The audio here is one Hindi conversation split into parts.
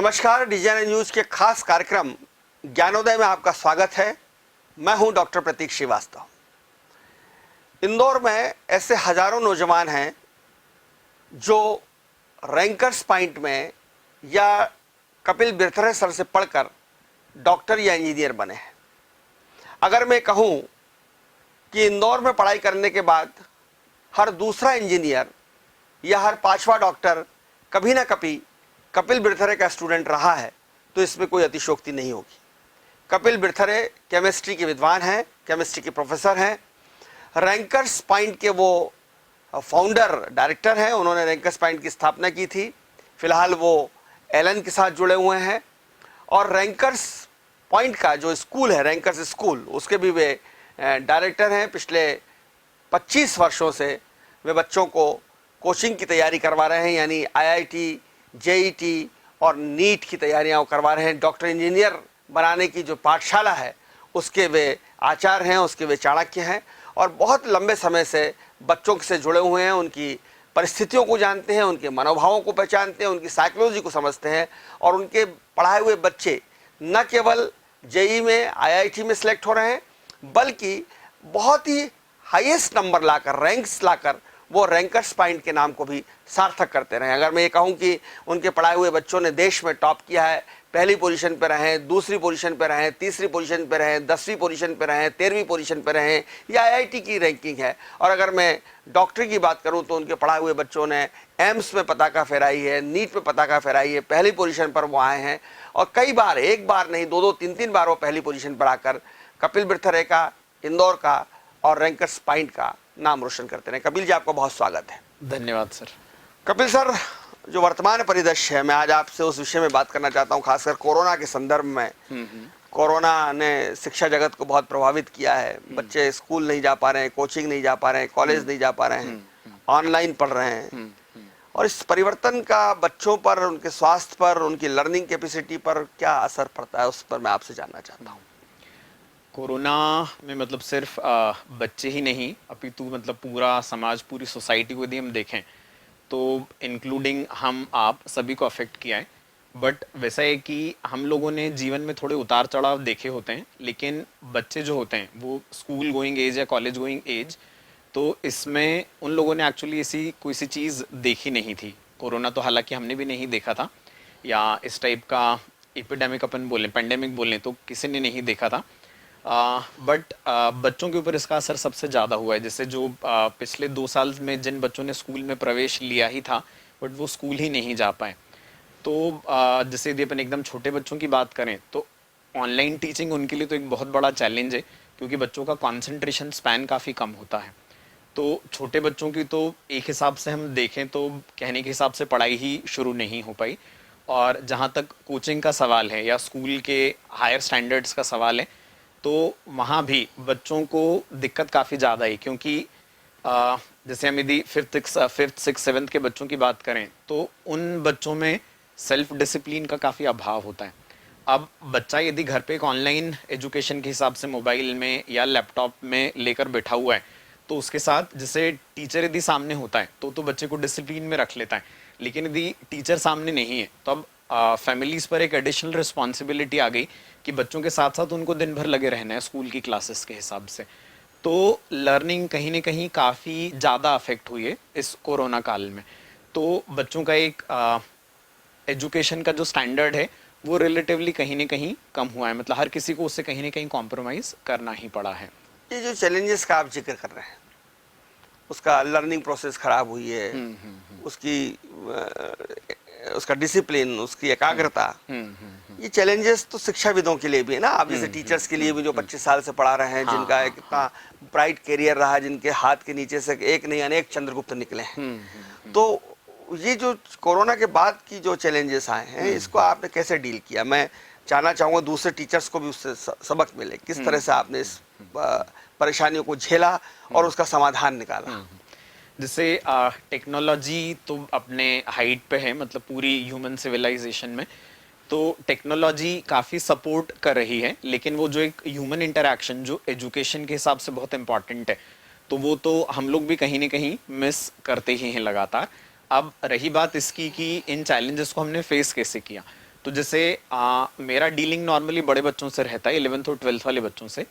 नमस्कार, डिजाइन न्यूज के खास कार्यक्रम ज्ञानोदय में आपका स्वागत है। मैं हूं डॉक्टर प्रतीक श्रीवास्तव। इंदौर में ऐसे हजारों नौजवान हैं जो रैंकर्स पॉइंट में या कपिल बिरथरे सर से पढ़कर डॉक्टर या इंजीनियर बने हैं। अगर मैं कहूं कि इंदौर में पढ़ाई करने के बाद हर दूसरा इंजीनियर या हर पांचवा डॉक्टर कभी ना कभी कपिल बिरथरे का स्टूडेंट रहा है, तो इसमें कोई अतिशयोक्ति नहीं होगी। कपिल बिरथरे केमिस्ट्री के विद्वान हैं, केमिस्ट्री के प्रोफेसर हैं, रैंकर्स पॉइंट के वो फाउंडर डायरेक्टर हैं। उन्होंने रैंकर्स पॉइंट की स्थापना की थी। फिलहाल वो एलन के साथ जुड़े हुए हैं और रैंकर्स पॉइंट का जो स्कूल है, रैंकर्स स्कूल, उसके भी वे डायरेक्टर हैं। पिछले 25 वर्षों से वे बच्चों को कोचिंग की तैयारी करवा रहे हैं, यानी आईआईटी, जेईटी और नीट की तैयारियां करवा रहे हैं। डॉक्टर इंजीनियर बनाने की जो पाठशाला है उसके वे आचार्य हैं, उसके वे चाणक्य हैं और बहुत लंबे समय से बच्चों से जुड़े हुए हैं। उनकी परिस्थितियों को जानते हैं, उनके मनोभावों को पहचानते हैं, उनकी साइकोलॉजी को समझते हैं और उनके पढ़ाए हुए बच्चे न केवल जेई में, आईआईटी में सिलेक्ट हो रहे हैं, बल्कि बहुत ही हाईएस्ट नंबर लाकर, रैंक्स लाकर वो रैंकर्स पॉइंट के नाम को भी सार्थक करते रहे। अगर मैं ये कहूँ कि उनके पढ़ाए हुए बच्चों ने देश में टॉप किया है, पहली पोजीशन पर रहे, दूसरी पोजीशन पर रहे, तीसरी पोजीशन पर रहे, 10वीं पोजीशन पर रहे, 13वीं पोजीशन पर रहे, या आईआईटी की रैंकिंग है। और अगर मैं डॉक्टरी की बात करूं तो उनके पढ़ाए हुए बच्चों ने एम्स में पताका फहराई है, नीट में पताका फहराई है, पहली पोजीशन पर वो आए हैं और कई बार, एक बार नहीं, दो, तीन बार वो पहली पोजीशन पर आकर कपिल बिरथरे का, इंदौर का और रैंकर्स पॉइंट का नाम रोशन करते रहे। कपिल जी, आपका बहुत स्वागत है। धन्यवाद सर। कपिल सर, जो वर्तमान परिदृश्य है, मैं आज आपसे उस विषय में बात करना चाहता हूँ, खासकर कोरोना के संदर्भ में। कोरोना ने शिक्षा जगत को बहुत प्रभावित किया है। बच्चे स्कूल नहीं जा पा रहे हैं, कोचिंग नहीं जा पा रहे हैं, कॉलेज नहीं जा पा रहे हैं, ऑनलाइन पढ़ रहे हैं और इस परिवर्तन का बच्चों पर, उनके स्वास्थ्य पर, उनकी लर्निंग कैपेसिटी पर क्या असर पड़ता है, उस पर मैं आपसे जानना चाहता हूँ। कोरोना में मतलब सिर्फ बच्चे ही नहीं, अपितु मतलब पूरा समाज, पूरी सोसाइटी को यदि हम देखें तो इंक्लूडिंग हम आप सभी को अफेक्ट किया है। बट वैसा है कि हम लोगों ने जीवन में थोड़े उतार चढ़ाव देखे होते हैं, लेकिन बच्चे जो होते हैं वो स्कूल गोइंग एज या कॉलेज गोइंग एज, तो इसमें उन लोगों ने एक्चुअली ऐसी कोई सी चीज़ देखी नहीं थी। कोरोना तो हालांकि हमने भी नहीं देखा था, या इस टाइप का एपिडेमिक अपन बोलें, पेंडेमिक बोलें, तो किसी ने नहीं देखा था। बट बच्चों के ऊपर इसका असर सबसे ज़्यादा हुआ है। जैसे जो पिछले 2 साल में जिन बच्चों ने स्कूल में प्रवेश लिया ही था, बट वो स्कूल ही नहीं जा पाए। तो जैसे यदि अपन एकदम छोटे बच्चों की बात करें तो ऑनलाइन टीचिंग उनके लिए तो एक बहुत बड़ा चैलेंज है, क्योंकि बच्चों का कॉन्सेंट्रेशन स्पैन काफ़ी कम होता है। तो छोटे बच्चों की तो एक हिसाब से हम देखें तो कहने के हिसाब से पढ़ाई ही शुरू नहीं हो पाई। और जहाँ तक कोचिंग का सवाल है या स्कूल के हायर स्टैंडर्ड्स का सवाल है, तो वहाँ भी बच्चों को दिक्कत काफ़ी ज़्यादा है, क्योंकि जैसे हम यदि फिफ्थ, सिक्स, सेवन्थ के बच्चों की बात करें तो उन बच्चों में सेल्फ डिसिप्लिन का काफ़ी अभाव होता है। अब बच्चा यदि घर पे एक ऑनलाइन एजुकेशन के हिसाब से मोबाइल में या लैपटॉप में लेकर बैठा हुआ है, तो उसके साथ जैसे टीचर यदि सामने होता है तो बच्चे को डिसिप्लिन में रख लेता है। लेकिन यदि टीचर सामने नहीं है तो अब फैमिलीज़ पर एक एडिशनल रिस्पॉन्सिबिलिटी आ गई कि बच्चों के साथ साथ उनको दिन भर लगे रहना है स्कूल की क्लासेस के हिसाब से। तो लर्निंग कहीं ना कहीं काफ़ी ज़्यादा अफेक्ट हुई है इस कोरोना काल में। तो बच्चों का एक एजुकेशन का जो स्टैंडर्ड है वो रिलेटिवली कहीं ना कहीं कम हुआ है। मतलब हर किसी को उससे कहीं ना कहीं कॉम्प्रोमाइज़ करना ही पड़ा है। ये जो चैलेंजेस का आप जिक्र कर रहे हैं, उसका लर्निंग प्रोसेस खराब हुई है, उसका डिसिप्लिन, उसकी एकाग्रता, ये चैलेंजेस तो शिक्षाविदों के लिए भी है ना। आप जैसे टीचर्स के लिए भी जो 25 साल से पढ़ा रहे हैं, जिनका एक इतना ब्राइट करियर रहा, जिनके हाथ के नीचे से एक नहीं अनेक चंद्रगुप्त निकले हैं, तो ये जो कोरोना के बाद की जो चैलेंजेस आए हैं, इसको आपने कैसे डील किया? मैं जानना चाहूँगा दूसरे टीचर्स को भी उससे सबक मिले, किस तरह से आपने इस परेशानियों को झेला और उसका समाधान निकाला। जैसे टेक्नोलॉजी तो अपने हाइट पे है, मतलब पूरी ह्यूमन सिविलाइजेशन में तो टेक्नोलॉजी काफ़ी सपोर्ट कर रही है, लेकिन वो जो एक ह्यूमन इंटरैक्शन जो एजुकेशन के हिसाब से बहुत इम्पॉर्टेंट है, तो वो तो हम लोग भी कहीं ना कहीं मिस करते ही हैं लगातार। अब रही बात इसकी कि इन चैलेंजेस को हमने फेस कैसे किया, तो जैसे मेरा डीलिंग नॉर्मली बड़े बच्चों से रहता है, 11th और 12th वाले बच्चों से,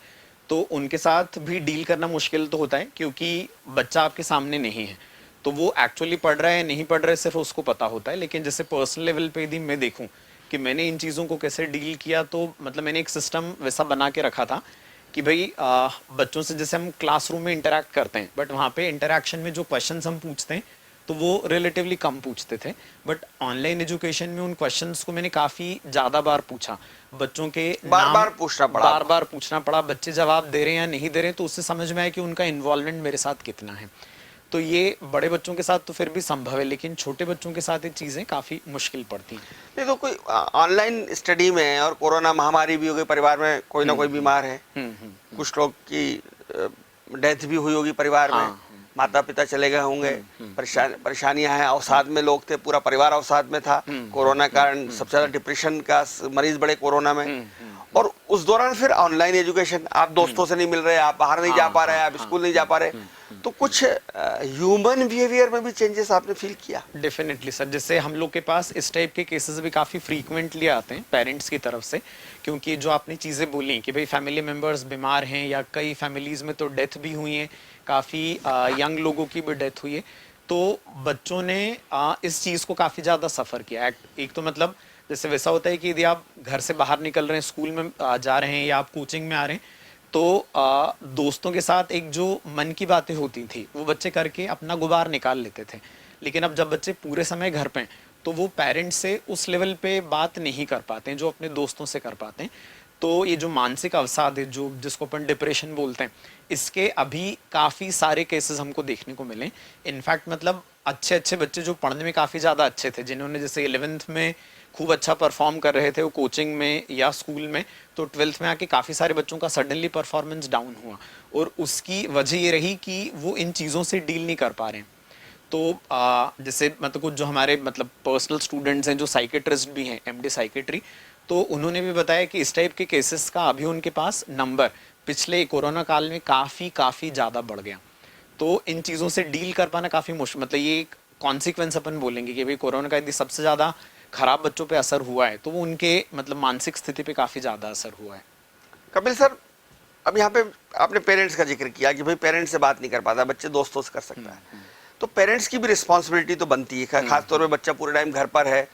तो उनके साथ भी डील करना मुश्किल तो होता है क्योंकि बच्चा आपके सामने नहीं है, तो वो एक्चुअली पढ़ रहा है नहीं पढ़ रहा है सिर्फ उसको पता होता है। लेकिन जैसे पर्सनल लेवल पे यदि मैं देखूं कि मैंने इन चीज़ों को कैसे डील किया, तो मतलब मैंने एक सिस्टम वैसा बना के रखा था कि भाई बच्चों से जैसे हम क्लासरूम में इंटरेक्ट करते हैं, बट वहाँ पे इंटरेक्शन में जो क्वेश्चंस हम पूछते हैं तो वो रिलेटिवली कम पूछते थे, बट ऑनलाइन एजुकेशन में उन क्वेश्चंस को मैंने काफ़ी ज़्यादा बार पूछा। बच्चों के बार बार पूछना पड़ा, बार बार पूछना पड़ा, बच्चे जवाब दे रहे हैं या नहीं दे रहे हैं, तो उससे समझ में आया कि उनका इन्वॉल्वमेंट मेरे साथ कितना है। तो ये बड़े बच्चों के साथ तो फिर भी संभव है, लेकिन छोटे बच्चों के साथ ये चीज़ें काफ़ी मुश्किल पड़ती हैं। नहीं तो कोई ऑनलाइन स्टडी में, और कोरोना महामारी भी हो गई, परिवार में कोई ना कोई बीमार है, कुछ लोग की डेथ भी हुई होगी परिवार में, माता पिता चले गए होंगे, परेशानियां हैं, अवसाद में लोग थे, पूरा परिवार अवसाद में था कोरोना कारण, सबसे ज्यादा डिप्रेशन का मरीज बड़े कोरोना में। और उस दौरान फिर ऑनलाइन एजुकेशन, आप दोस्तों से नहीं मिल रहे, आप बाहर नहीं जा पा रहे, आप स्कूल नहीं जा पा रहे, तो कुछ ह्यूमन बिहेवियर में भी चेंजेस आपने फील किया? डेफिनेटली सर, जैसे हम लोग के पास इस टाइप के केसेस भी काफ़ी फ्रीक्वेंटली आते हैं पेरेंट्स की तरफ से, क्योंकि जो आपने चीज़ें बोली कि भाई फैमिली मेम्बर्स बीमार हैं या कई फैमिलीज़ में तो डेथ भी हुई है, काफ़ी यंग लोगों की भी डेथ हुई है, तो बच्चों ने इस चीज़ को काफ़ी ज़्यादा सफ़र किया। एक तो मतलब जैसे वैसा होता है कि यदि आप घर से बाहर निकल रहे हैं, स्कूल में जा रहे हैं या आप कोचिंग में आ रहे हैं, तो दोस्तों के साथ एक जो मन की बातें होती थी वो बच्चे करके अपना गुबार निकाल लेते थे। लेकिन अब जब बच्चे पूरे समय घर पे हैं तो वो पेरेंट्स से उस लेवल पे बात नहीं कर पाते हैं जो अपने दोस्तों से कर पाते हैं। तो ये जो मानसिक अवसाद है, जो जिसको अपन डिप्रेशन बोलते हैं, इसके अभी काफ़ी सारे केसेस हमको देखने को मिले। इनफैक्ट मतलब अच्छे अच्छे बच्चे जो पढ़ने में काफ़ी ज़्यादा अच्छे थे, जिन्होंने जैसे 11th में खूब अच्छा परफॉर्म कर रहे थे वो कोचिंग में या स्कूल में, तो 12th में आके काफ़ी सारे बच्चों का सडनली परफॉर्मेंस डाउन हुआ, और उसकी वजह ये रही कि वो इन चीज़ों से डील नहीं कर पा रहे हैं। तो जैसे मतलब कुछ जो हमारे मतलब पर्सनल स्टूडेंट्स हैं जो साइकेट्रिस्ट भी हैं, एमडी साइकेट्री, तो उन्होंने भी बताया कि इस टाइप के केसेस का अभी उनके पास नंबर पिछले कोरोना काल में काफ़ी ज़्यादा बढ़ गया। तो इन चीज़ों से डील कर पाना काफ़ी मुश्किल, मतलब ये एक कॉन्सिक्वेंस अपन बोलेंगे कि भाई कोरोना का यदि सबसे ज़्यादा खराब बच्चों पे असर हुआ है तो वो उनके मतलब मानसिक स्थिति पे काफ़ी ज़्यादा असर हुआ है। कपिल सर, अब यहाँ पे आपने पेरेंट्स का जिक्र किया कि भाई पेरेंट्स से बात नहीं कर पाता, बच्चे दोस्तों से कर सकता है, तो पेरेंट्स की भी रिस्पॉन्सिबिलिटी तो बनती है, खासतौर पे बच्चा पूरे टाइम घर पर है,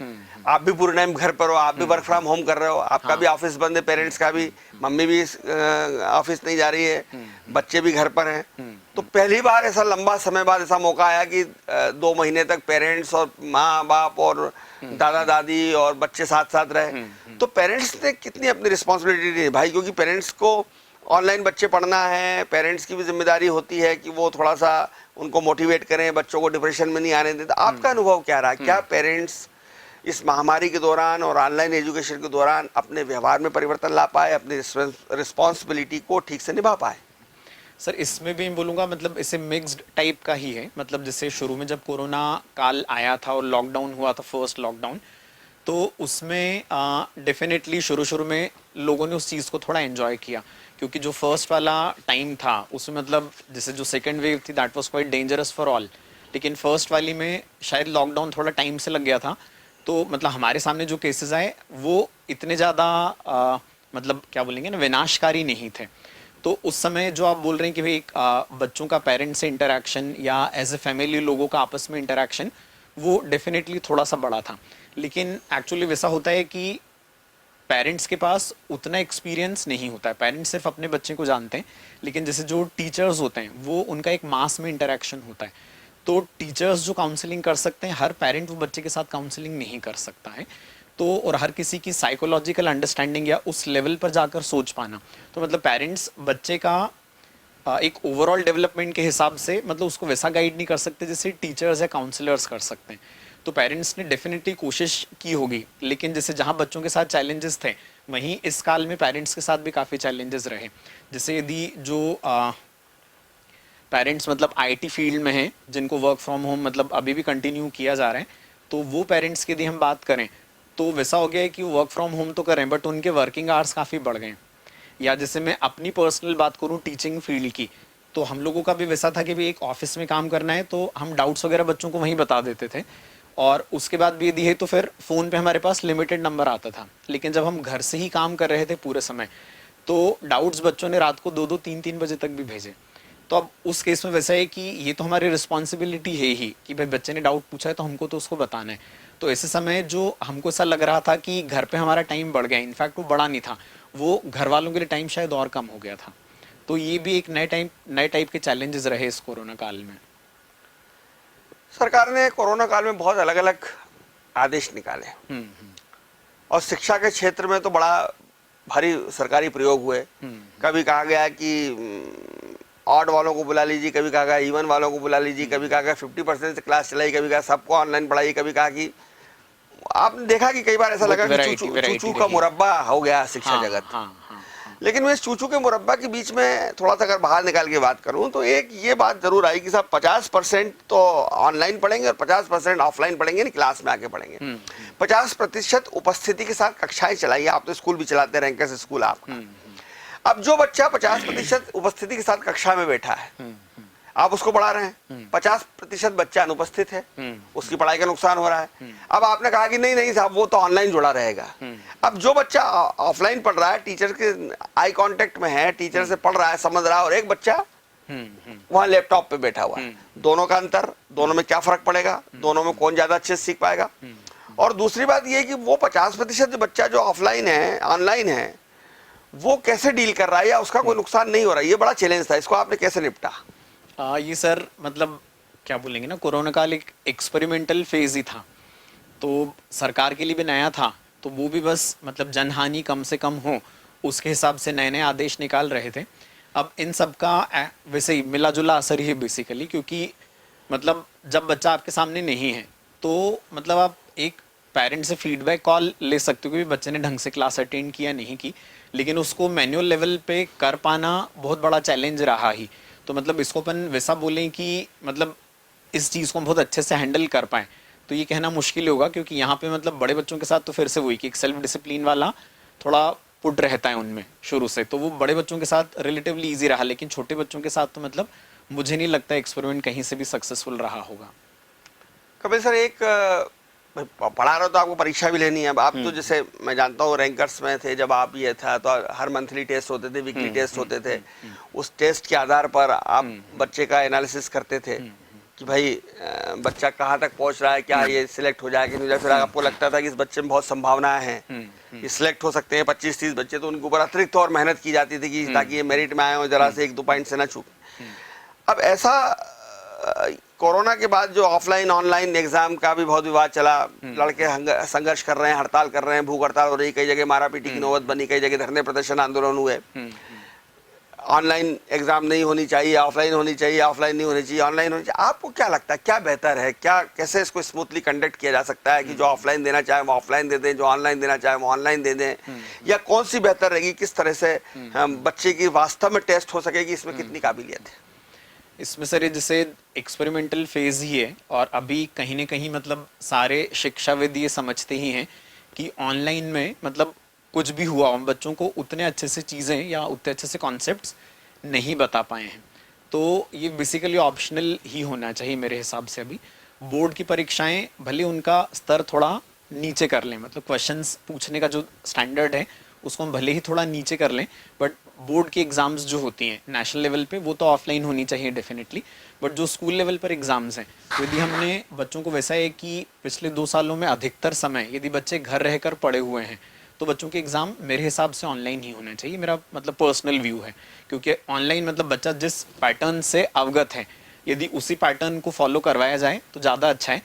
आप भी पूरे टाइम घर पर हो, आप भी वर्क फ्रॉम होम कर रहे हो, आपका भी ऑफिस बंद है, पेरेंट्स का भी, मम्मी भी ऑफिस नहीं जा रही है, बच्चे भी घर पर हैं, तो पहली बार ऐसा लंबा समय बाद ऐसा मौका आया कि 2 महीने तक पेरेंट्स और माँ बाप और दादा दादी और बच्चे साथ साथ रहे, तो पेरेंट्स ने कितनी अपनी रिस्पॉन्सिबिलिटी निभाई? क्योंकि पेरेंट्स को ऑनलाइन बच्चे पढ़ना है, पेरेंट्स की भी जिम्मेदारी होती है कि वो थोड़ा सा उनको मोटिवेट करें, बच्चों को डिप्रेशन में नहीं आने दें। तो आपका अनुभव क्या रहा? क्या पेरेंट्स इस महामारी के दौरान और ऑनलाइन एजुकेशन के दौरान अपने व्यवहार में परिवर्तन ला पाए, अपनी रिस्पॉन्सिबिलिटी को ठीक से निभा पाए? सर इसमें भी बोलूँगा मतलब इसे मिक्स्ड टाइप का ही है। मतलब जैसे शुरू में जब कोरोना काल आया था और लॉकडाउन हुआ था, फर्स्ट लॉकडाउन, तो उसमें डेफिनेटली शुरू में लोगों ने उस चीज़ को थोड़ा एंजॉय किया, क्योंकि जो फर्स्ट वाला टाइम था उसमें मतलब जैसे जो सेकेंड वेव थी that was quite dangerous for all, लेकिन फर्स्ट वाली में शायद लॉकडाउन थोड़ा टाइम से लग गया था, तो मतलब हमारे सामने जो केसेस आए वो इतने ज़्यादा मतलब क्या बोलेंगे ना, विनाशकारी नहीं थे। तो उस समय जो आप बोल रहे हैं कि भाई बच्चों का पेरेंट्स से इंटरेक्शन या एज ए फैमिली लोगों का आपस में इंटरेक्शन, वो डेफिनेटली थोड़ा सा बड़ा था। लेकिन एक्चुअली वैसा होता है कि पेरेंट्स के पास उतना एक्सपीरियंस नहीं होता है, पेरेंट्स सिर्फ अपने बच्चे को जानते हैं, लेकिन जैसे जो टीचर्स होते हैं वो उनका एक मास में इंटरेक्शन होता है, तो टीचर्स जो काउंसलिंग कर सकते हैं, हर पेरेंट वो बच्चे के साथ काउंसलिंग नहीं कर सकता है। तो और हर किसी की साइकोलॉजिकल अंडरस्टैंडिंग या उस लेवल पर जाकर सोच पाना, तो मतलब पेरेंट्स बच्चे का एक ओवरऑल डेवलपमेंट के हिसाब से मतलब उसको वैसा गाइड नहीं कर सकते जैसे टीचर्स या काउंसलर्स कर सकते हैं। तो पेरेंट्स ने डेफिनेटली कोशिश की होगी, लेकिन जैसे जहाँ बच्चों के साथ चैलेंजेस थे वहीं इस काल में पेरेंट्स के साथ भी काफ़ी चैलेंजेस रहे। जैसे यदि जो पेरेंट्स मतलब आईटी फील्ड में हैं, जिनको वर्क फ्रॉम होम मतलब अभी भी कंटिन्यू किया जा रहा है, तो वो पेरेंट्स की यदि हम बात करें तो वैसा हो गया है कि वर्क फ्रॉम होम तो करें बट उनके वर्किंग आवर्स काफ़ी बढ़ गए हैं। या जैसे मैं अपनी पर्सनल बात करूँ टीचिंग फील्ड की, तो हम लोगों का भी वैसा था कि भाई एक ऑफिस में काम करना है तो हम डाउट्स वगैरह बच्चों को वहीं बता देते थे, और उसके बाद भी यदि है तो फिर फ़ोन पे हमारे पास लिमिटेड नंबर आता था। लेकिन जब हम घर से ही काम कर रहे थे पूरे समय, तो डाउट्स बच्चों ने रात को 2-2 3-3 बजे तक भी भेजे। तो अब उस केस में वैसा है कि ये तो हमारी रिस्पॉन्सिबिलिटी है ही कि भाई बच्चे ने डाउट पूछा है तो हमको तो उसको बताना है। तो ऐसे समय जो हमको ऐसा लग रहा था कि घर पे हमारा टाइम बढ़ गया, इनफैक्ट वो बढ़ा नहीं था, वो घर वालों के लिए टाइम शायद और कम हो गया था। तो ये भी एक नए टाइप के चैलेंजेस रहे इस कोरोना काल में। सरकार ने कोरोना काल में बहुत अलग अलग आदेश निकाले और शिक्षा के क्षेत्र में तो बड़ा भारी सरकारी प्रयोग हुए। कभी कहा गया कि ऑड वालों को बुला लीजिए, कभी कहा गया इवन वालों को बुला लीजिए, कभी कहा गया 50% से क्लास चलाई, कभी कहा सबको ऑनलाइन पढ़ाइए, कभी कहा कि आपने देखा कि कई बार ऐसा लगा कि चूचू का मुरब्बा हो गया शिक्षा जगत। लेकिन मैं इस चूचू के मुरब्बा के बीच में थोड़ा सा अगर बाहर निकाल के बात करूं तो एक ये बात जरूर आई कि साहब 50% तो ऑनलाइन पढ़ेंगे और 50% ऑफलाइन पढ़ेंगे, नहीं क्लास में आके पढ़ेंगे। 50% उपस्थिति के साथ कक्षाएं चलाइए, आप तो स्कूल भी चलाते हैं, रैंकर्स स्कूल आपका। अब जो बच्चा 50% उपस्थिति के साथ कक्षा में बैठा है, आप उसको पढ़ा रहे हैं, 50% बच्चा अनुपस्थित है, उसकी पढ़ाई का नुकसान हो रहा है। अब आपने कहा कि नहीं नहीं साहब वो तो ऑनलाइन जुड़ा रहेगा। अब जो बच्चा ऑफलाइन पढ़ रहा है, टीचर के आई कांटेक्ट में है, टीचर से पढ़ रहा है, समझ रहा है, और एक बच्चा वहां लैपटॉप पे बैठा हुआ है, दोनों का अंतर, दोनों में क्या फर्क पड़ेगा, दोनों में कौन ज्यादा अच्छे से सीख पाएगा। और दूसरी बात यह कि वो 50% बच्चा जो ऑफलाइन है, ऑनलाइन है, वो कैसे डील कर रहा है या उसका कोई नुकसान नहीं हो रहा है, ये बड़ा चैलेंज था। इसको आपने कैसे निपटा? ये सर मतलब क्या बोलेंगे ना, कोरोना काल एक एक्सपेरिमेंटल फेज ही था, तो सरकार के लिए भी नया था, तो वो भी बस मतलब जनहानि कम से कम हो उसके हिसाब से नए नए आदेश निकाल रहे थे। अब इन सब का वैसे ही मिला जुला असर ही है बेसिकली, क्योंकि मतलब जब बच्चा आपके सामने नहीं है तो मतलब आप एक पेरेंट से फीडबैक कॉल ले सकते हो कि बच्चे ने ढंग से क्लास अटेंड किया नहीं की, लेकिन उसको मैनुअल लेवल पे कर पाना बहुत बड़ा चैलेंज रहा ही। तो मतलब इसको अपन वैसा बोलें कि मतलब इस चीज़ को हम बहुत अच्छे से हैंडल कर पाएँ तो ये कहना मुश्किल होगा, क्योंकि यहाँ पे मतलब बड़े बच्चों के साथ तो फिर से वही कि एक सेल्फ डिसिप्लिन वाला थोड़ा पुट रहता है उनमें शुरू से, तो वो बड़े बच्चों के साथ रिलेटिवली ईजी रहा, लेकिन छोटे बच्चों के साथ तो मतलब मुझे नहीं लगता एक्सपेरिमेंट कहीं से भी सक्सेसफुल रहा होगा। कपिल सर, एक पढ़ा रहे हो तो आपको परीक्षा भी लेनी है। अब आप तो जैसे मैं जानता हूँ रैंकर्स में थे जब आप ये था, तो हर मंथली टेस्ट होते थे, वीकली टेस्ट होते थे। उस टेस्ट के आधार पर आप बच्चे का एनालिसिस करते थे कि भाई बच्चा कहाँ तक पहुँच रहा है, क्या ये सिलेक्ट हो जाएगा नहीं। फिर आपको लगता था कि इस बच्चे में बहुत संभावनाएं हैं, ये सिलेक्ट हो सकते हैं 25-30 बच्चे, तो उनके ऊपर अतिरिक्त और मेहनत की जाती थी कि ताकि ये मेरिट में आए और जरा से 1-2 पॉइंट से ना चूके। अब ऐसा कोरोना के बाद जो ऑफलाइन ऑनलाइन एग्जाम का भी बहुत विवाद चला, लड़के संघर्ष कर रहे हैं, हड़ताल कर रहे हैं, भूख हड़ताल हो रही, कई जगह मारापीटी की नौबत बनी, कई जगह धरने प्रदर्शन आंदोलन हुए। ऑनलाइन एग्जाम नहीं होनी चाहिए, ऑफलाइन होनी चाहिए, ऑफलाइन नहीं होनी चाहिए, ऑनलाइन होनी चाहिए। आपको क्या लगता है क्या बेहतर है, क्या कैसे इसको स्मूथली कंडक्ट किया जा सकता है कि जो ऑफलाइन देना चाहे वो ऑफलाइन दे दें, जो ऑनलाइन देना चाहे वो ऑनलाइन दे दें, या कौन सी बेहतर रहेगी, किस तरह से बच्चे की वास्तव में टेस्ट हो सकेगी, इसमें कितनी काबिलियत है? इसमें सर जैसे एक्सपेरिमेंटल फेज ही है, और अभी कहीं ना कहीं मतलब सारे शिक्षाविद ये समझते ही हैं कि ऑनलाइन में मतलब कुछ भी हुआ, हम बच्चों को उतने अच्छे से चीज़ें या उतने अच्छे से कॉन्सेप्ट्स नहीं बता पाए हैं। तो ये बेसिकली ऑप्शनल ही होना चाहिए मेरे हिसाब से। अभी बोर्ड की परीक्षाएं भले उनका स्तर थोड़ा नीचे कर लें, मतलब क्वेश्चंस पूछने का जो स्टैंडर्ड है उसको हम भले ही थोड़ा नीचे कर लें, बट बोर्ड की एग्ज़ाम्स जो होती हैं नेशनल लेवल पे वो तो ऑफलाइन होनी चाहिए डेफिनेटली। बट जो स्कूल लेवल पर एग्ज़ाम्स हैं, तो यदि हमने बच्चों को वैसा है कि पिछले 2 सालों में अधिकतर समय यदि बच्चे घर रहकर पढ़े हुए हैं तो बच्चों के एग्ज़ाम मेरे हिसाब से ऑनलाइन ही होना चाहिए। मेरा मतलब पर्सनल व्यू है, क्योंकि ऑनलाइन मतलब बच्चा जिस पैटर्न से अवगत है यदि उसी पैटर्न को फॉलो करवाया जाए तो ज़्यादा अच्छा है।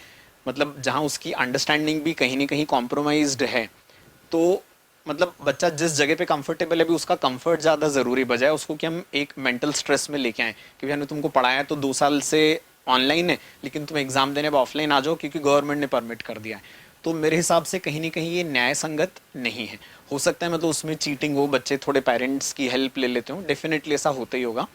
मतलब जहाँ उसकी अंडरस्टैंडिंग भी कहीं ना कहीं कॉम्प्रोमाइज्ड है, तो मतलब बच्चा जिस जगह पे कंफर्टेबल है भी उसका कंफर्ट ज़्यादा ज़रूरी, बजाय उसको कि हम एक मेंटल स्ट्रेस में लेके आए कि हमने तुमको पढ़ाया तो 2 साल से ऑनलाइन है, लेकिन तुम एग्ज़ाम देने अब ऑफलाइन आ जाओ क्योंकि गवर्नमेंट ने परमिट कर दिया है। तो मेरे हिसाब से कहीं ना कहीं ये न्याय संगत नहीं है। हो सकता है मतलब उसमें चीटिंग हो, बच्चे थोड़े पेरेंट्स की हेल्प ले लेते हो, डेफिनेटली ऐसा होता ही होगा,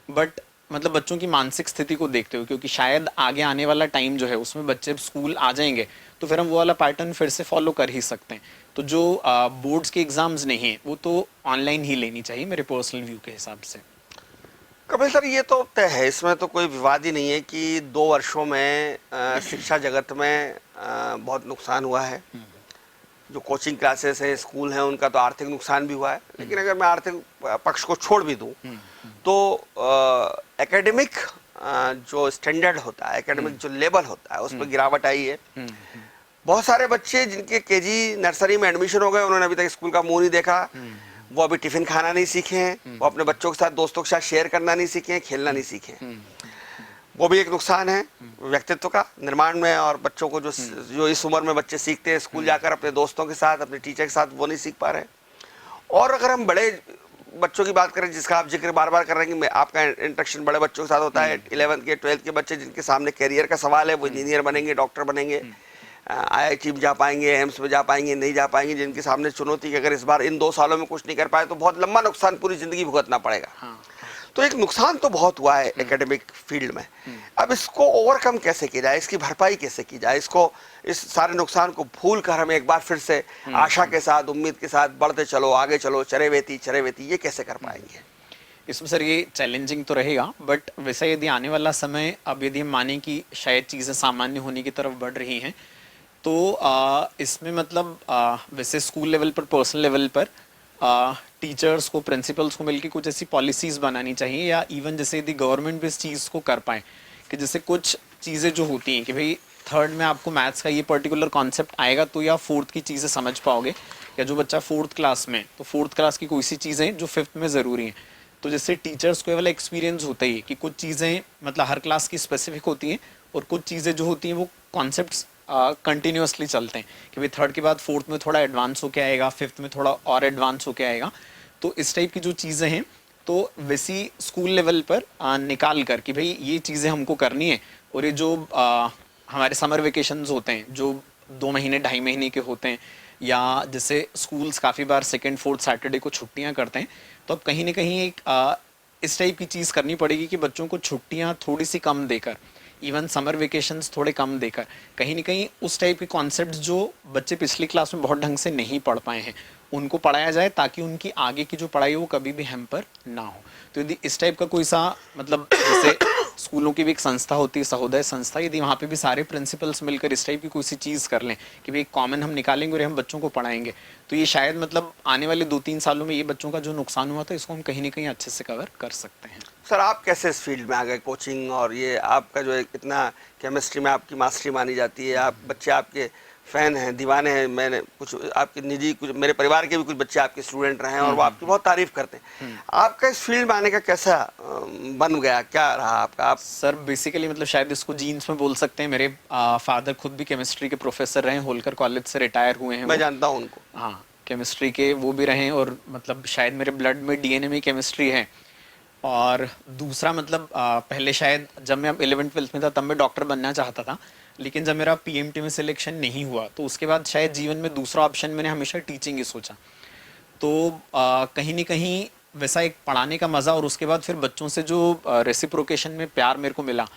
बट मतलब बच्चों की मानसिक स्थिति को देखते हो, क्योंकि शायद आगे आने वाला टाइम जो है उसमें बच्चे स्कूल आ जाएंगे तो फिर हम वो वाला पैटर्न फिर से फॉलो कर ही सकते हैं। तो जो बोर्ड्स के एग्ज़ाम्स नहीं हैं वो तो ऑनलाइन ही लेनी चाहिए मेरे पर्सनल व्यू के हिसाब से। कपिल सर, ये तो तय है, इसमें तो कोई विवाद ही नहीं है कि 2 वर्षों में शिक्षा जगत में बहुत नुकसान हुआ है। जो कोचिंग क्लासेस हैं, स्कूल हैं, उनका तो आर्थिक नुकसान भी हुआ है। लेकिन अगर मैं आर्थिक पक्ष को छोड़ भी दूं तो एकेडमिक जो स्टैंडर्ड होता है, एकेडमिक जो लेवल होता है, उस पर गिरावट आई है। बहुत सारे बच्चे जिनके केजी नर्सरी में एडमिशन हो गए, उन्होंने अभी तक स्कूल का मुंह नहीं देखा। वो अभी टिफिन खाना नहीं सीखे हैं, वो अपने बच्चों के साथ, दोस्तों के साथ शेयर करना नहीं सीखे हैं, खेलना नहीं सीखे हैं। वो भी एक नुकसान है व्यक्तित्व का निर्माण में। और बच्चों को जो इस उम्र में बच्चे सीखते हैं स्कूल जाकर अपने दोस्तों के साथ, अपने टीचर के साथ, वो नहीं सीख पा रहे। और अगर हम बड़े बच्चों की बात करें, जिसका आप जिक्र बार बार कर रहे हैं कि आपका इंटरेक्शन बड़े बच्चों के साथ होता है, 11th के 12th के बच्चे जिनके सामने करियर का सवाल है, वो इंजीनियर बनेंगे, डॉक्टर बनेंगे, IIT में जा पाएंगे, एम्स में जा पाएंगे, नहीं जा पाएंगे, जिनके सामने चुनौती कि अगर इस बार इन 2 सालों में कुछ नहीं कर पाए तो बहुत लंबा नुकसान पूरी जिंदगी भुगतना पड़ेगा। तो एक नुकसान तो बहुत हुआ है एकेडमिक फील्ड में। अब इसको ओवरकम कैसे किया जाए, इसकी भरपाई कैसे की जाए, इसको, इस सारे नुकसान को भूल कर हम एक बार फिर से आशा के साथ, उम्मीद के साथ बढ़ते चलो, आगे चलो, चरेवेती, ये कैसे कर पाएंगे? इसमें सर ये चैलेंजिंग तो रहेगा, बट वैसा यदि आने वाला समय, अब यदि हम माने कि शायद चीज़ें सामान्य होने की तरफ बढ़ रही हैं, तो इसमें मतलब वैसे स्कूल लेवल पर, पर्सनल लेवल पर टीचर्स को, प्रिंसिपल्स को मिलकर कुछ ऐसी पॉलिसीज बनानी चाहिए, या इवन जैसे यदि गवर्नमेंट भी इस चीज़ को कर पाए कि जैसे कुछ चीज़ें जो होती हैं कि भाई 3rd में आपको मैथ्स का ये पर्टिकुलर कॉन्सेप्ट आएगा तो या 4th की चीज़ें समझ पाओगे, या जो बच्चा 4th क्लास में, तो 4th क्लास की कोई सी चीज़ें जो 5th में ज़रूरी हैं। तो जैसे टीचर्स को ये वाला एक्सपीरियंस होता ही है कि कुछ चीज़ें मतलब हर क्लास की स्पेसिफिक होती हैं, और कुछ चीज़ें जो होती हैं वो कॉन्सेप्ट्स कंटिन्यूसली चलते हैं कि भाई 3rd के बाद 4th में थोड़ा एडवांस होके आएगा, 5th में थोड़ा और एडवांस होके आएगा। तो इस टाइप की जो चीज़ें हैं, तो वैसी स्कूल लेवल पर निकाल कर कि भाई ये चीज़ें हमको करनी है। और ये जो हमारे समर वेकेशंस होते हैं जो 2 महीने 2.5 महीने के होते हैं, या जैसे स्कूल्स काफ़ी बार 2nd 4th सैटरडे को छुट्टियां करते हैं, तो अब कहीं ना कहीं एक इस टाइप की चीज़ करनी पड़ेगी कि बच्चों को छुट्टियां थोड़ी सी कम देकर, इवन समर वेकेशंस थोड़े कम देकर, कहीं ना कहीं उस टाइप के कॉन्सेप्ट्स जो बच्चे पिछली क्लास में बहुत ढंग से नहीं पढ़ पाए हैं उनको पढ़ाया जाए, ताकि उनकी आगे की जो पढ़ाई है वो कभी भी हैम्पर ना हो। तो यदि इस टाइप का कोई सा मतलब जैसे स्कूलों की भी एक संस्था होती है, सहोदय संस्था, यदि वहाँ पे भी सारे प्रिंसिपल्स मिलकर इस टाइप की कोई सी चीज़ कर लें कि भाई कॉमन हम निकालेंगे और हम बच्चों को पढ़ाएंगे, तो ये शायद मतलब आने वाले 2-3 सालों में ये बच्चों का जो नुकसान हुआ था इसको हम कहीं ना कहीं अच्छे से कवर कर सकते हैं। सर, आप कैसे इस फील्ड में आ गए, कोचिंग, और ये आपका जो इतना केमिस्ट्री में आपकी मास्टरी मानी जाती है, आप बच्चे आपके फ़ैन हैं, दीवाने हैं। मैंने कुछ आपके निजी, कुछ मेरे परिवार के भी कुछ बच्चे आपके स्टूडेंट रहे हैं और वो आपकी बहुत तारीफ करते हैं। आपका इस फील्ड में आने का कैसा बन गया, क्या रहा आपका? आप सर बेसिकली मतलब शायद इसको जीन्स में बोल सकते हैं। मेरे फादर खुद भी केमिस्ट्री के प्रोफेसर रहे हैं, होलकर कॉलेज से रिटायर हुए हैं। मैं जानता हूँ उनको। हाँ, केमिस्ट्री के वो भी रहे हैं, और मतलब शायद मेरे ब्लड में DNA में केमिस्ट्री है। और दूसरा मतलब पहले शायद जब मैं 11th 12th में था तब मैं डॉक्टर बनना चाहता था, लेकिन जब मेरा PMT में सिलेक्शन नहीं हुआ तो उसके बाद शायद जीवन में दूसरा ऑप्शन मैंने हमेशा टीचिंग ही सोचा। तो कहीं ना कहीं वैसा एक पढ़ाने का मज़ा, और उसके बाद फिर बच्चों से जो रेसिप्रोकेशन में प्यार मेरे को मिला,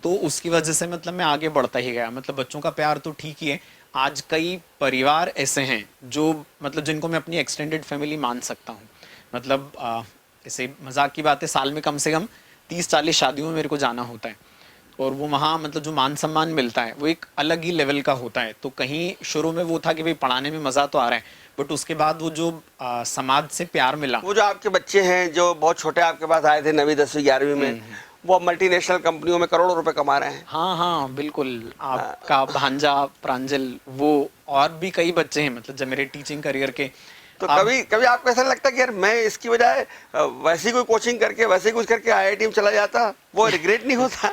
तो उसकी वजह से मतलब मैं आगे बढ़ता ही गया। मतलब बच्चों का प्यार तो ठीक ही है, आज कई परिवार ऐसे हैं जो मतलब जिनको मैं अपनी एक्सटेंडेड फैमिली मान सकता हूँ। मतलब ऐसे मजाक की बात है, साल में कम से कम 30-40 शादियों में मेरे को जाना होता है, और वो वहाँ मतलब जो मान सम्मान मिलता है वो एक अलग ही लेवल का होता है। तो कहीं शुरू में वो था कि भाई पढ़ाने में मज़ा तो आ रहा है, बट उसके बाद वो जो समाज से प्यार मिला। वो जो आपके बच्चे हैं जो बहुत छोटे आपके पास आए थे 9वीं 10वीं 11वीं में, वो मल्टीनेशनल कंपनियों में करोड़ों रुपए कमा रहे हैं। हाँ हाँ बिल्कुल, आपका भांजा प्रांजल, वो और भी कई बच्चे हैं मतलब जब मेरे टीचिंग करियर के। तो कभी आपको ऐसा लगता कि यार मैं इसकी बजाय वैसी कोई कोचिंग करके, वैसे कुछ करके IIT में चला जाता, वो रिग्रेट नहीं होता?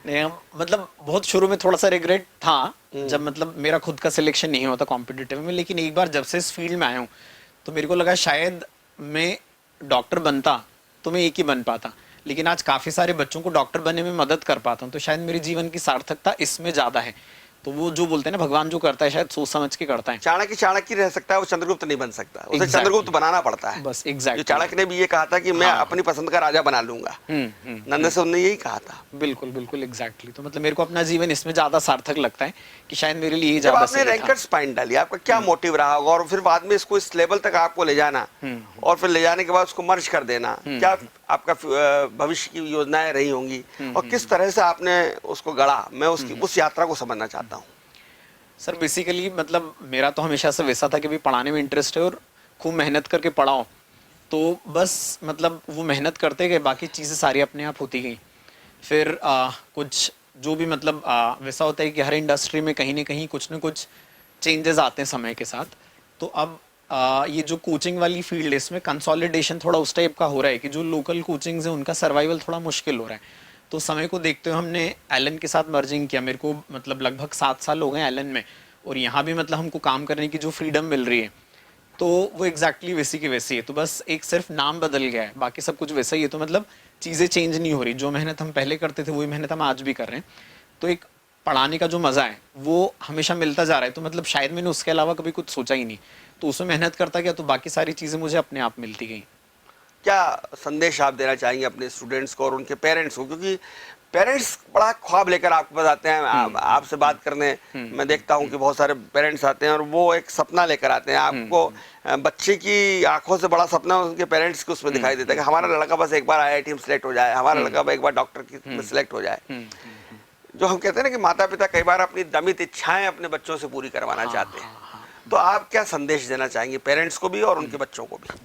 नहीं, मतलब बहुत शुरू में थोड़ा सा रिग्रेट था जब मतलब मेरा खुद का सिलेक्शन नहीं होता कॉम्पिटिटिव में, लेकिन एक बार जब से इस फील्ड में आया हूँ तो मेरे को लगा शायद मैं डॉक्टर बनता तो मैं एक ही बन पाता, लेकिन आज काफ़ी सारे बच्चों को डॉक्टर बनने में मदद कर पाता हूँ, तो शायद मेरे जीवन की सार्थकता इसमें ज़्यादा है। तो वो जो बोलते हैं ना, भगवान जो करता है शायद सोच समझ के करता है। चाणक्य रह सकता है, वो चंद्रगुप्त नहीं बन सकता, उसे चंद्रगुप्त बनाना पड़ता है। बस एग्जैक्टली, चाणक्य ने भी ये कहा था कि मैं अपनी पसंद का राजा बना लूंगा। नंद से उन्होंने यही कहा था। बिल्कुल बिल्कुल एग्जैक्टली। तो मतलब मेरे को अपना जीवन इसमें ज्यादा सार्थक लगता है कि शायद मेरे लिए जब आपने रैंकर्स पॉइंट डाली, आपका क्या मोटिव रहा होगा, और फिर बाद में इसको इस लेवल तक आपको ले जाना, और फिर ले जाने के बाद उसको मर्ज कर देना, क्या आपका भविष्य की योजनाएं रही होंगी और किस तरह से आपने उसको गढ़ा, मैं उसकी उस यात्रा को समझना चाहता हूँ। सर बेसिकली मतलब मेरा तो हमेशा से वैसा था कि भी पढ़ाने में इंटरेस्ट है और खूब मेहनत करके पढ़ाओ, तो बस मतलब वो मेहनत करते गए, बाकी चीज़ें सारी अपने आप होती गई। फिर कुछ जो भी मतलब वैसा होता है कि हर इंडस्ट्री में कहीं ना कहीं कुछ ना कुछ चेंजेस आते हैं समय के साथ। तो अब ये जो कोचिंग वाली फील्ड है इसमें कंसोलिडेशन थोड़ा उस टाइप का हो रहा है कि जो लोकल कोचिंग्स हैं उनका सर्वाइवल थोड़ा मुश्किल हो रहा है। तो समय को देखते हुए हमने एलन के साथ मर्जिंग किया। मेरे को मतलब लगभग 7 साल हो गए एलन में, और यहाँ भी मतलब हमको काम करने की जो फ्रीडम मिल रही है तो वो एग्जैक्टली वैसी की वैसी है। तो बस एक सिर्फ नाम बदल गया है, बाकी सब कुछ वैसा ही है। तो मतलब चीज़ें चेंज नहीं हो रही, जो मेहनत हम पहले करते थे वही मेहनत हम आज भी कर रहे हैं। तो एक पढ़ाने का जो मज़ा है वो हमेशा मिलता जा रहा है। तो मतलब शायद मैंने उसके अलावा कभी कुछ सोचा ही नहीं, तो उसमें मेहनत करता गया तो बाकी सारी चीज़ें मुझे अपने आप मिलती गई। क्या संदेश आप देना चाहेंगे अपने स्टूडेंट्स को और उनके पेरेंट्स को, क्योंकि पेरेंट्स बड़ा ख्वाब लेकर आपके पास आते हैं, आपसे बात करने मैं देखता हूं कि बहुत सारे पेरेंट्स आते हैं और वो एक सपना लेकर आते हैं आपको। बच्चे की आंखों से बड़ा सपना उनके पेरेंट्स को उसमें दिखाई देता है कि हमारा लड़का बस एक बार IIT में सिलेक्ट हो जाए, हमारा लड़का एक बार डॉक्टर की में सिलेक्ट हो जाए। जो हम कहते हैं ना कि माता पिता कई बार अपनी दमित इच्छाएं अपने बच्चों से पूरी करवाना चाहते हैं, तो आप क्या संदेश देना चाहेंगे पेरेंट्स को भी और उनके बच्चों को भी?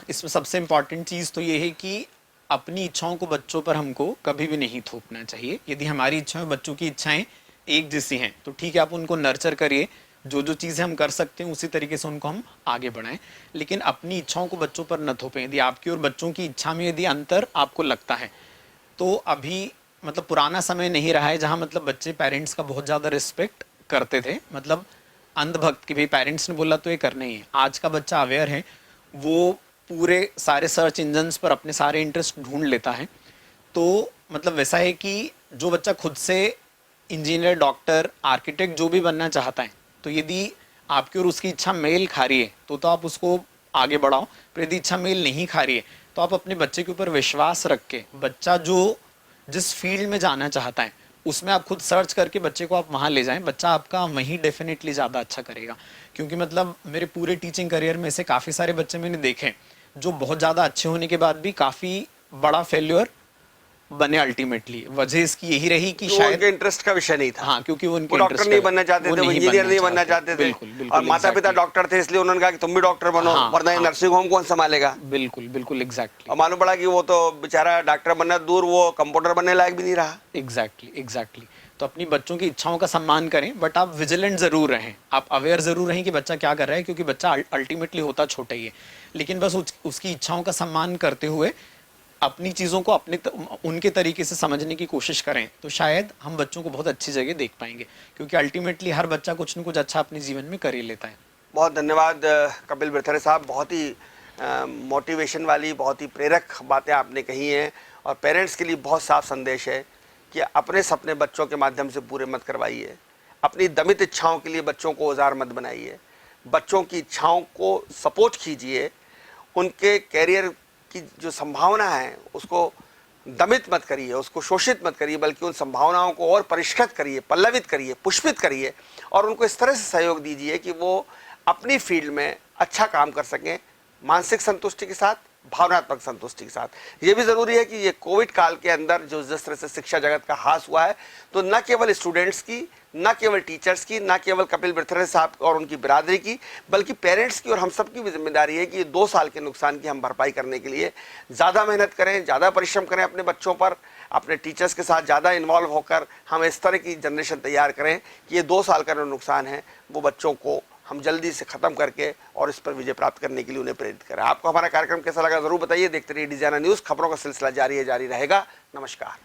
इसमें सबसे इम्पॉर्टेंट चीज़ तो ये है कि अपनी इच्छाओं को बच्चों पर हमको कभी भी नहीं थोपना चाहिए। यदि हमारी इच्छाएं बच्चों की इच्छाएं एक जैसी हैं तो ठीक है, आप उनको नर्चर करिए, जो जो चीज़ें हम कर सकते हैं उसी तरीके से उनको हम आगे बढ़ाएं, लेकिन अपनी इच्छाओं को बच्चों पर न थोपें। यदि आपकी और बच्चों की इच्छा में यदि अंतर आपको लगता है तो अभी मतलब पुराना समय नहीं रहा है जहाँ मतलब बच्चे पेरेंट्स का बहुत ज़्यादा रिस्पेक्ट करते थे, मतलब अंधभक्त कि भाई पेरेंट्स ने बोला तो ये करना ही है। आज का बच्चा अवेयर है, वो पूरे सारे सर्च इंजन्स पर अपने सारे इंटरेस्ट ढूंढ लेता है। तो मतलब वैसा है कि जो बच्चा खुद से इंजीनियर, डॉक्टर, आर्किटेक्ट जो भी बनना चाहता है, तो यदि आपकी और उसकी इच्छा मेल खा रही है तो आप उसको आगे बढ़ाओ। पर यदि इच्छा मेल नहीं खा रही है तो आप अपने बच्चे के ऊपर विश्वास रख के, बच्चा जो जिस फील्ड में जाना चाहता है उसमें आप खुद सर्च करके बच्चे को आप वहाँ ले जाएं, बच्चा आपका वहीं डेफिनेटली ज़्यादा अच्छा करेगा। क्योंकि मतलब मेरे पूरे टीचिंग करियर में से काफ़ी सारे बच्चे मैंने देखे जो बहुत ज़्यादा अच्छे होने के बाद भी काफ़ी बड़ा फेल्योर बने अल्टीमेटली। वजह इसकी यही रही कि शायद उनके इंटरेस्ट का विषय नहीं था। हाँ, क्योंकि वो उनके डॉक्टर नहीं बनना चाहते थे, वो इंजीनियर नहीं बनना चाहते थे, बिल्कुल, बिल्कुल, और माता पिता डॉक्टर थे इसलिए उन्होंने कहा कि तुम भी डॉक्टर बनो, वरना नर्सिंग होम कौन संभालेगा। बिल्कुल बिल्कुल एग्जैक्टली। और मालूम पड़ा कि वो तो बेचारा डॉक्टर बनना दूर, वो कंप्यूटर बनने लायक भी नहीं रहा। एग्जैक्टली। तो अपनी बच्चों की इच्छाओं का सम्मान करें, बट आप विजिलेंट जरूर रहें, आप अवेयर जरूर रहें कि बच्चा क्या कर रहा है, क्योंकि बच्चा अल्टीमेटली होता छोटा ही है। लेकिन बस उसकी इच्छाओं का सम्मान करते हुए अपनी चीज़ों को अपने उनके तरीके से समझने की कोशिश करें, तो शायद हम बच्चों को बहुत अच्छी जगह देख पाएंगे। क्योंकि अल्टीमेटली हर बच्चा कुछ न कुछ अच्छा अपने जीवन में कर ही लेता है। बहुत धन्यवाद कपिल बिरथरे साहब, बहुत ही मोटिवेशन वाली, बहुत ही प्रेरक बातें आपने कही हैं और पेरेंट्स के लिए बहुत साफ संदेश है कि अपने सपने बच्चों के माध्यम से पूरे मत करवाइए, अपनी दमित इच्छाओं के लिए बच्चों को औजार मत बनाइए, बच्चों की इच्छाओं को सपोर्ट कीजिए, उनके कैरियर की जो संभावना है उसको दमित मत करिए, उसको शोषित मत करिए, बल्कि उन संभावनाओं को और परिष्कृत करिए, पल्लवित करिए, पुष्पित करिए और उनको इस तरह से सहयोग दीजिए कि वो अपनी फील्ड में अच्छा काम कर सकें, मानसिक संतुष्टि के साथ, भावनात्मक संतुष्टि के साथ। ये भी ज़रूरी है कि ये कोविड काल के अंदर जो जिस तरह से शिक्षा जगत का हास हुआ है, तो न केवल स्टूडेंट्स की, न केवल टीचर्स की, न केवल कपिल बिरथरे साहब और उनकी बिरादरी की, बल्कि पेरेंट्स की और हम सब की भी जिम्मेदारी है कि ये 2 साल के नुकसान की हम भरपाई करने के लिए ज़्यादा मेहनत करें, ज़्यादा परिश्रम करें, अपने बच्चों पर, अपने टीचर्स के साथ ज़्यादा इन्वॉल्व होकर हम इस तरह की जनरेशन तैयार करें कि ये 2 साल का जो नुकसान है वो बच्चों को हम जल्दी से ख़त्म करके और इस पर विजय प्राप्त करने के लिए उन्हें प्रेरित करें। आपको हमारा कार्यक्रम कैसा लगा ज़रूर बताइए। देखते रहिए डिजाइनर न्यूज़, खबरों का सिलसिला जारी है, जारी रहेगा। नमस्कार।